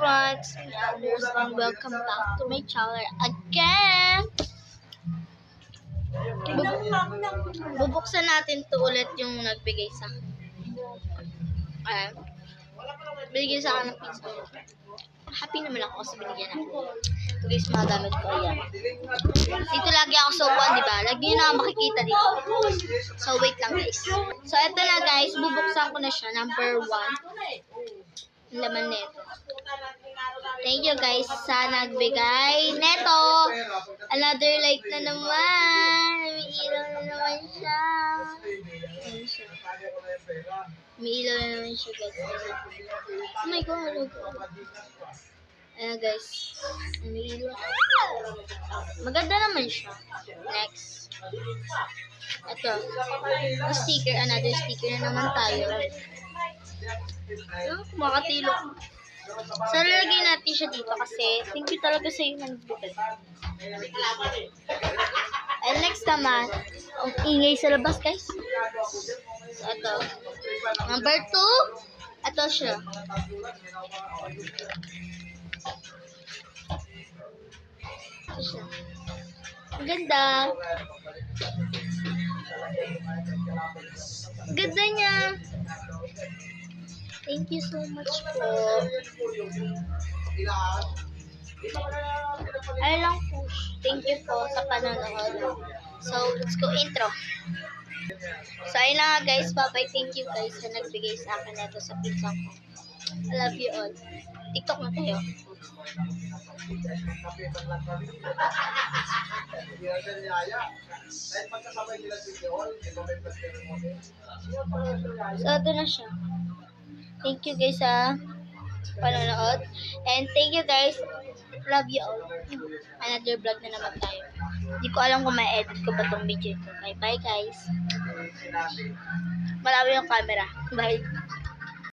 everyone, it's me Anders and welcome back to my channel again. Bubuksan natin to ulit yung nagbigay sa akin. Binigyan sa akin ng pizza. Happy naman ako kasi binigyan ako. Ito guys, mga gamit ko yan. Dito lagi ako sa upuan, diba? Lagi nyo na makikita dito. So wait lang guys. So eto na guys, bubuksan ko na siya. Number 1. Laman nito. Thank you guys sa nagbigay neto. Another like na naman. May ilaw na naman siya. Ayan siya. May ilaw na naman siya guys. Oh my god. Ayan guys. May ilaw. Maganda naman siya. Next. Ito. Yung sticker. Another sticker na naman tayo. Makatilo. So, lalagay natin siya dito kasi thank you talaga sa iyo ng bigay. And next naman, ang ingay sa labas guys. So, ito. Number 2. Ito siya. Ito siya. Ang ganda. Ang ganda niya. Thank you so much po. Ay lang po. Thank you po sa panonood. So, let's go intro. So, ayun na nga guys. Bye-bye. Thank you guys sa nagbigay sa akin ito sa pizza ko. I love you all. TikTok na tayo. So, ito na siya. Thank you guys sa panonood. And thank you guys. Love you all. Another vlog na naman tayo. Hindi ko alam kung ma-edit ko ba tong video ko. Bye bye guys. Malawi yung camera. Bye.